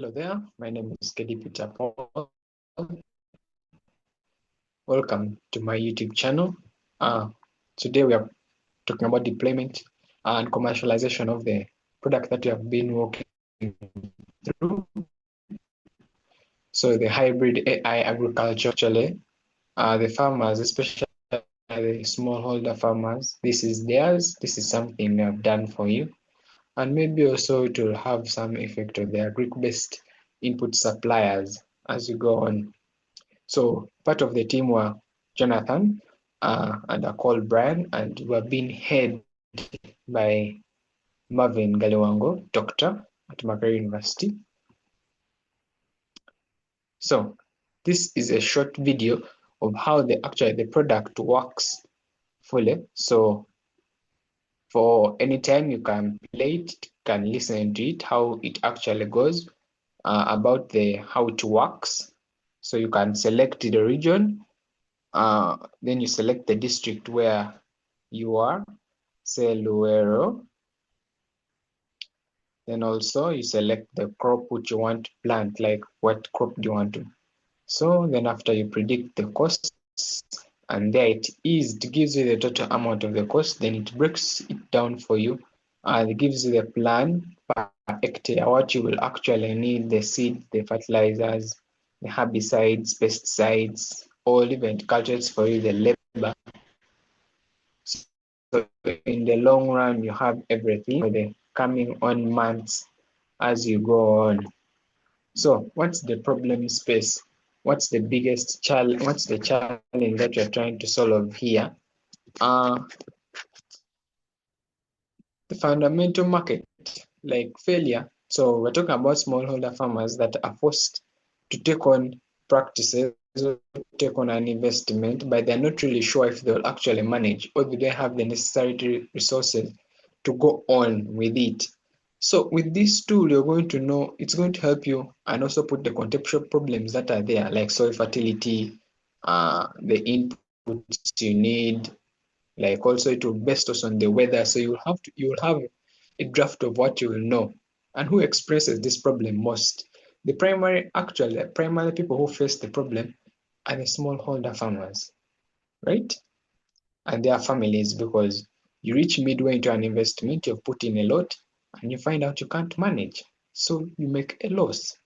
Hello there, my name is Predictor. Welcome to my YouTube channel. Today we are talking about deployment and commercialization of the product that we have been working through. So the hybrid AI agriculture, actually, the farmers, especially the smallholder farmers, this is theirs. This is something we have done for you. And maybe also it will have some effect on the Greek-based input suppliers as you go on. So part of the team were Jonathan and I called Brian, and we are being head by Marvin Galiwango, doctor at Macquarie University. So this is a short video of how the product works fully. So for any time you can play it, can listen to it, how it actually goes, about how it works. So you can select the region, then you select the district where you are, say Luero. Then also you select the crop which you want to plant, like what crop do you want to. So then after you predict the costs, and there it is, it gives you the total amount of the cost, then it breaks it down for you. It gives you the plan per hectare, what you will actually need, the seed, the fertilizers, the herbicides, pesticides, all even calculates for you the labor. So in the long run, you have everything for the coming on months as you go on. So what's the problem space? What's the biggest challenge? What's the challenge that you're trying to solve here? The fundamental market, like failure. So we're talking about smallholder farmers that are forced to take on practices, take on an investment, but they're not really sure if they'll actually manage, or do they have the necessary resources to go on with it. So with this tool, you're going to know, it's going to help you and also put the contextual problems that are there, like soil fertility, the inputs you need, like also it will based us on the weather. So you will have a draft of what you will know and who experiences this problem most. The primary people who face the problem are the smallholder farmers, right? And their families, because you reach midway into an investment, you've put in a lot, and you find out you can't manage. So you make a loss.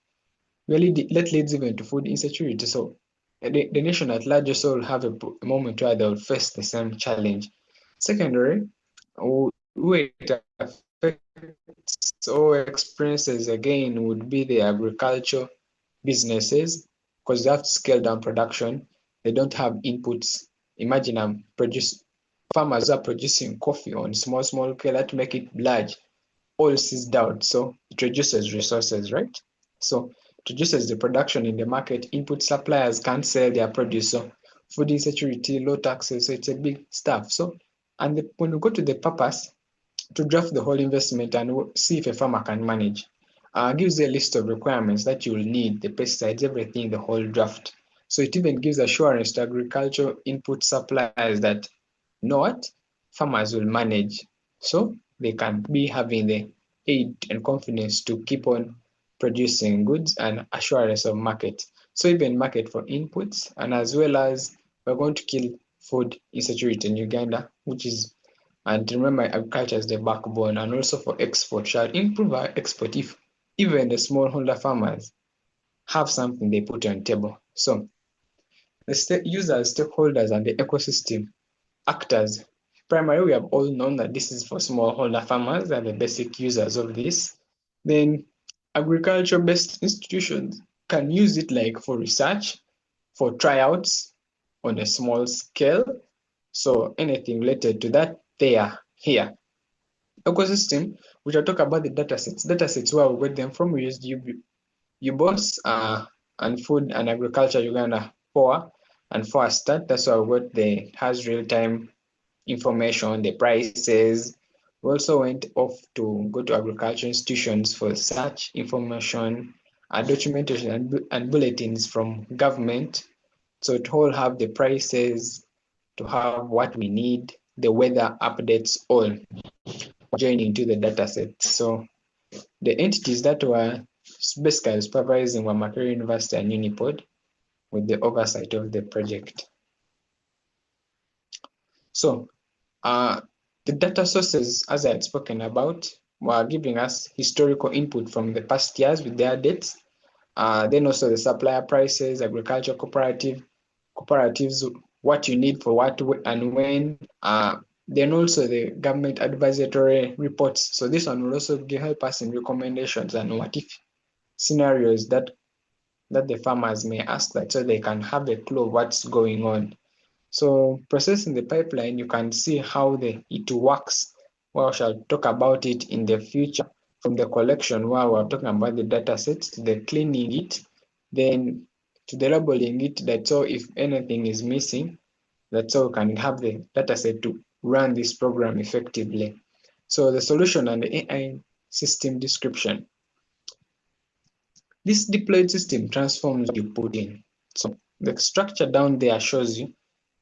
Really, that leads even to food insecurity. So the nation at large also will have a moment where they'll face the same challenge. Secondary, who it affects or experiences again would be the agriculture businesses, because they have to scale down production. They don't have inputs. Imagine farmers are producing coffee on small scale that make it large, all seized out. So it reduces resources, right? So it reduces the production in the market. Input suppliers can't sell their produce. So food insecurity, low taxes. So it's a big stuff. So when we go to the purpose, to draft the whole investment and see if a farmer can manage. Gives you a list of requirements that you will need, the pesticides, everything, the whole draft. So it even gives assurance to agricultural input suppliers that, you know what, farmers will manage. So they can be having the aid and confidence to keep on producing goods and assurance of market. So even market for inputs, and as well as we're going to kill food insecurity in Uganda, which is, and remember, agriculture is the backbone, and also for export shall improve our export if even the smallholder farmers have something they put on the table. So the users, stakeholders, and the ecosystem actors. Primarily, we have all known that this is for smallholder farmers and the basic users of this. Then agriculture-based institutions can use it like for research, for tryouts on a small scale. So anything related to that, they are here. Ecosystem, which I talk about the datasets. Datasets where we get them from, we used UBOS and Food and Agriculture Uganda POA and FOASTAT. That's why we got has real-time information, the prices. We also went off to go to agriculture institutions for such information, documentation and bulletins from government. So to all have the prices, to have what we need, the weather updates, all joining to the data set. So the entities that were basically supervising Wamakere University and Unipod with the oversight of the project. So the data sources, as I had spoken about, were giving us historical input from the past years with their dates. Then also the supplier prices, agricultural cooperatives, what you need for what and when. Then also the government advisory reports. So this one will also help us in recommendations and what if scenarios that the farmers may ask that, so they can have a clue of what's going on. So processing the pipeline, you can see how it works. We shall talk about it in the future, from the collection where we're talking about the data sets, to the cleaning it, then to the labeling it, that's all. If anything is missing, that's all, we can have the data set to run this program effectively. So the solution and the AI system description. This deployed system transforms what you put in. So the structure down there shows you,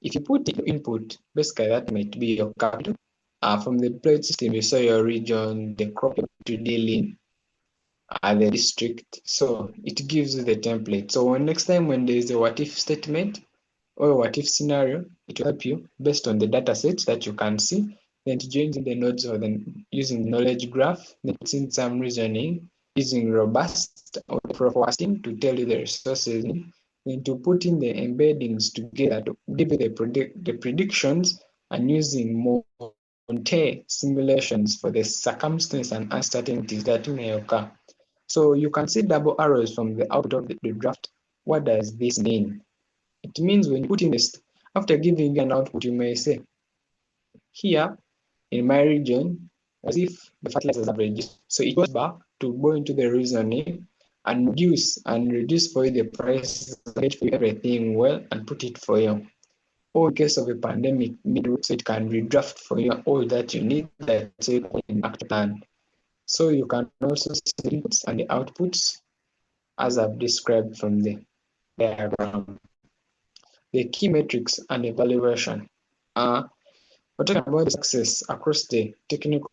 if you put in input, basically that might be your capital. From the deployed system, you saw your region, the crop to deal in, the district. So it gives you the template. So next time when there is a what if statement or a what if scenario, it will help you based on the data sets that you can see. Then to join the nodes or then using the knowledge graph, then in some reasoning, using robust or forecasting to tell you the resources, then to put in the embeddings together to give you the predictions, and using Monte simulations for the circumstances and uncertainties that may occur. So you can see double arrows from the output of the draft. What does this mean? It means when you put in this, after giving an output, you may say, here in my region, as if the fertilizers have reduced. So it goes back to go into the reasoning and reduce for you the price, get for everything well, and put it for you. Or in case of a pandemic, so it can redraft for you all that you need, that's it in action plan. So you can also see the inputs and the outputs as I've described from the diagram. The key metrics and evaluation. We're talking about the success across the technical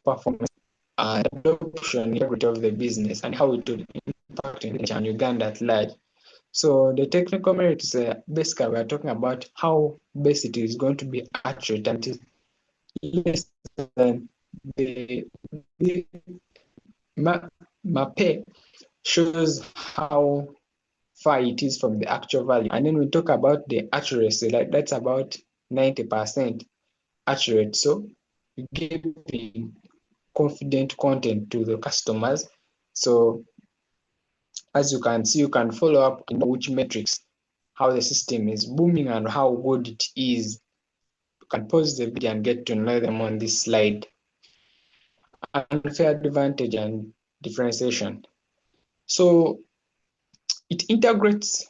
performance, adoption, integrity of the business, and how it will impact in Uganda at large. So the technical merits, basically, we're talking about how best it is going to be accurate and less than the MAPE shows how far it is from the actual value. And then we talk about the accuracy, like that's about 90% accurate. So you give confident content to the customers. So as you can see, you can follow up in which metrics, how the system is booming and how good it is. You can pause the video and get to know them on this slide. Unfair advantage and differentiation. So it integrates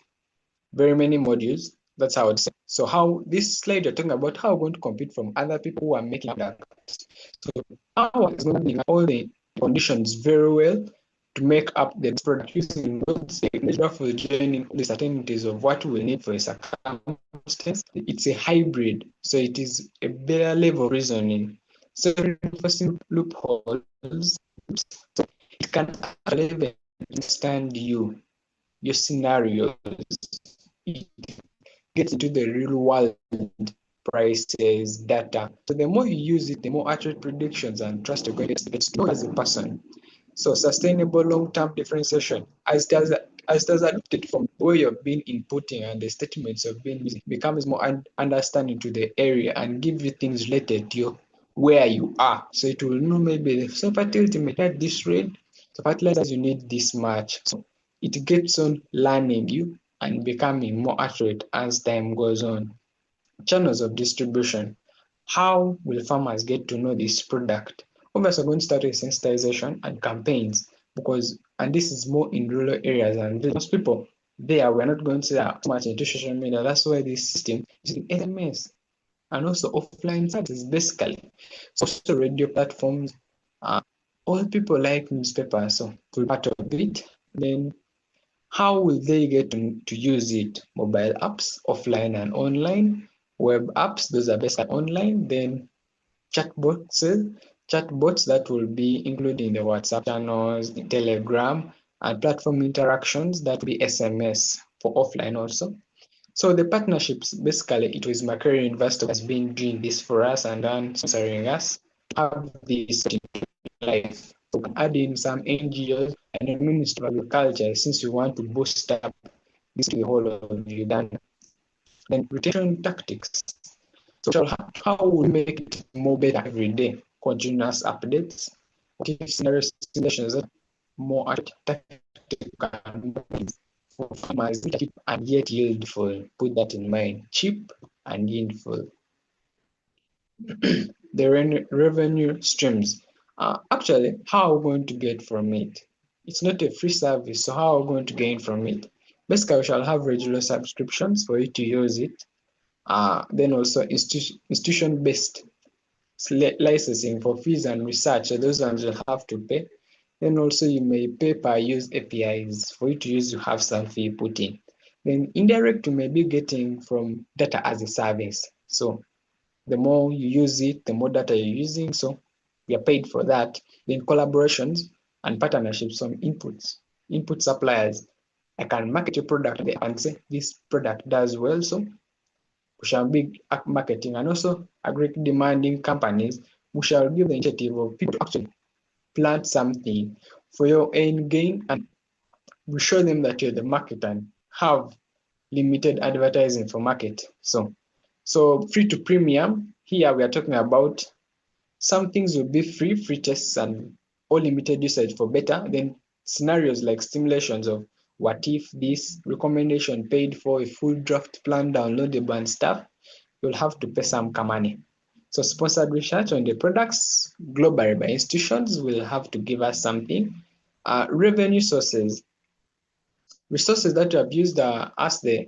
very many modules. That's how it's. So how this slide you're talking about how we're going to compete from other people who are making products. So our is going to all the conditions very well to make up the product using for joining the certainties of what we need for a circumstance. It's a hybrid, so it is a better level of reasoning. So reinforcing loopholes, so it can actually understand your scenarios. It gets into the real world prices, data. So the more you use it, the more accurate predictions and trust you're going to get to know as a person. So sustainable long-term differentiation, as it has adapted from where you've been inputting and the statements you've been using, becomes more understanding to the area and give you things related to you where you are. So it will know maybe the fertility may at this rate, so fertilizers you need this much. So it gets on learning you and becoming more accurate as time goes on. Channels of distribution. How will farmers get to know this product? Obviously, we're going to start with sensitization and campaigns and this is more in rural areas and most people there, we're not going to say too much into social media. That's why this system is in SMS and also offline services basically. So also radio platforms, all people like newspapers, so part of it. Then how will they get to use it? Mobile apps, offline and online. Web apps, those are basically online. Then chatbots that will be including the WhatsApp channels, the Telegram, and platform interactions, that will be SMS for offline also. So the partnerships, basically, it was Makerere University has been doing this for us and then sponsoring us have this life. So we can add in some NGOs and the Ministry of Agriculture since we want to boost up this to the whole of Uganda. Then retention tactics. So how we make it more better every day? Continuous updates, scenario simulations, more tactical for farmers, cheap and yet yieldful. Put that in mind. Cheap and yieldful. The revenue streams. Actually, how are we going to get from it? It's not a free service, so how are we going to gain from it? Basically, we shall have regular subscriptions for you to use it. Then also institution-based licensing for fees and research. So those ones you'll have to pay. Then also you may pay per use APIs. For you to use, you have some fee put in. Then indirect, you may be getting from data as a service. So the more you use it, the more data you're using. So we are paid for that. Then collaborations and partnerships, some input suppliers. I can market a product there and say this product does well. So we shall be marketing, and also agri demanding companies. We shall give the initiative of people to actually plant something for your own gain, and we show them that you're the market and have limited advertising for market. So free to premium, here we are talking about some things will be free tests and or limited usage for beta. Then scenarios like simulations of what if this, recommendation paid for, a full draft plan downloadable and stuff, you'll have to pay some money. So sponsored research on the products globally by institutions will have to give us something. Revenue sources, resources that you have used as the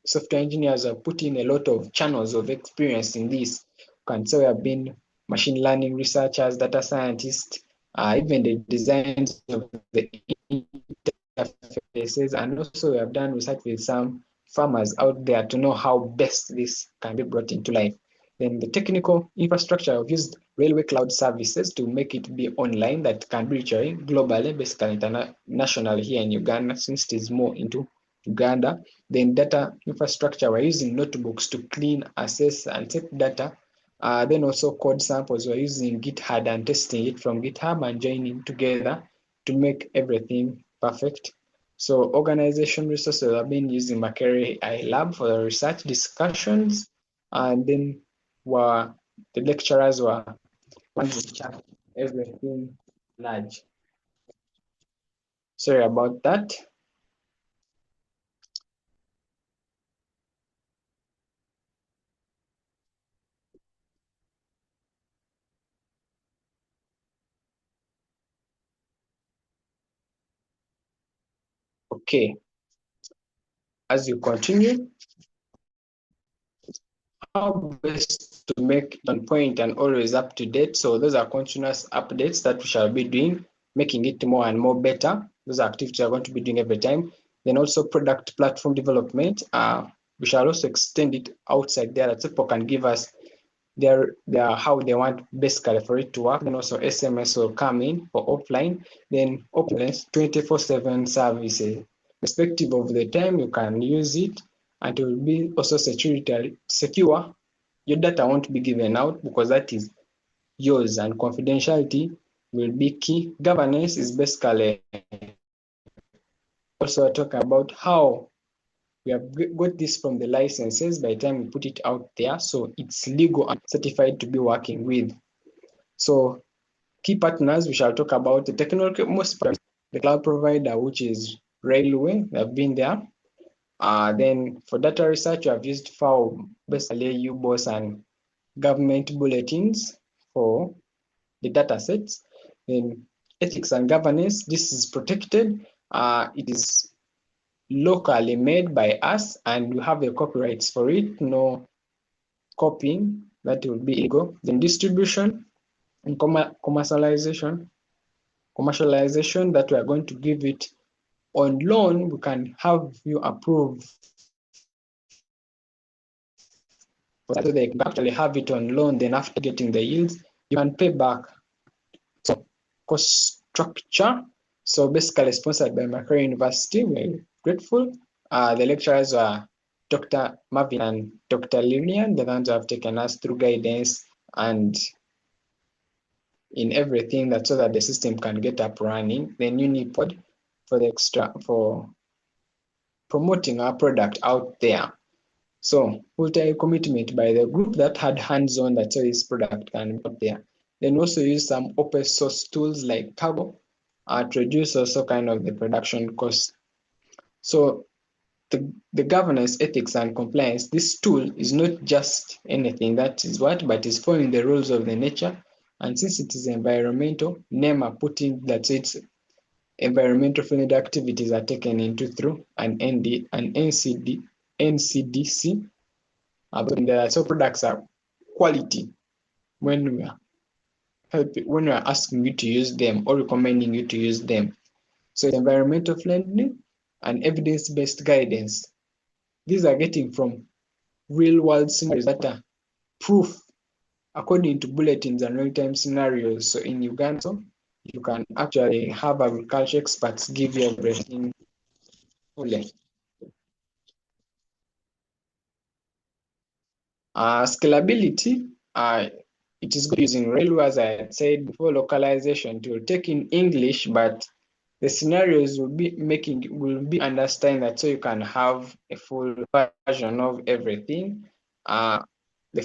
software engineers are putting a lot of channels of experience in this. You can say we have been machine learning researchers, data scientists, even the designs of the interfaces, and also we have done research with some farmers out there to know how best this can be brought into life. Then the technical infrastructure, I've used railway cloud services to make it be online that can be reached globally, basically internationally here in Uganda, since it is more into Uganda. Then data infrastructure, we're using notebooks to clean, assess, and take data. Then also code samples, we're using GitHub and testing it from GitHub and joining together to make everything perfect. So organization resources have been using Makerere AI Lab for the research discussions, and then the lecturers were everything large. Sorry about that. Okay, as you continue, how best to make it on point and always up to date. So those are continuous updates that we shall be doing, making it more and more better. Those are activities we are going to be doing every time. Then also product platform development. We shall also extend it outside there, that people can give us their how they want basically for it to work. And also SMS will come in for offline. Then offline 24/7 services. Respective of the time you can use it, and it will be also secure. Your data won't be given out because that is yours, and confidentiality will be key. Governance is basically also talk about how we have got this from the licenses by the time we put it out there, so it's legal and certified to be working with. So key partners, we shall talk about the technology, most the cloud provider, which is Railway. They have been there. Then for data research, we have used FAO, basically UBOS and government bulletins for the data sets. Then ethics and governance, this is protected. It is locally made by us and we have the copyrights for it, no copying, that will be illegal. Then distribution and commercialization, that we are going to give it on loan. We can have you approve so they can actually have it on loan. Then after getting the yields, you can pay back. So cost structure, So basically sponsored by Macquarie University. We're grateful. The lecturers were Dr. Marvin and Dr. Lillian, the ones who have taken us through guidance and in everything that so that the system can get up running. Then Unipod for promoting our product out there. So full-time commitment by the group that had hands-on that so this product can be out there. Then also use some open source tools like Cargo to reduce also kind of the production cost. So the governance, ethics, and compliance, this tool is not just anything that is what, but is following the rules of the nature. And since it is environmental, NEMA putting that its environmental friendly activities are taken into through an NCDC. So products are quality when we are asking you to use them or recommending you to use them. So it's environmental friendly and evidence-based guidance. These are getting from real-world scenarios that are proof according to bulletins and real-time scenarios. So in Uganda, you can actually have agriculture experts give you everything fully. Scalability, it is good using Railway, as I had said before, localization to take in English, but the scenarios will be understand that so you can have a full version of everything. The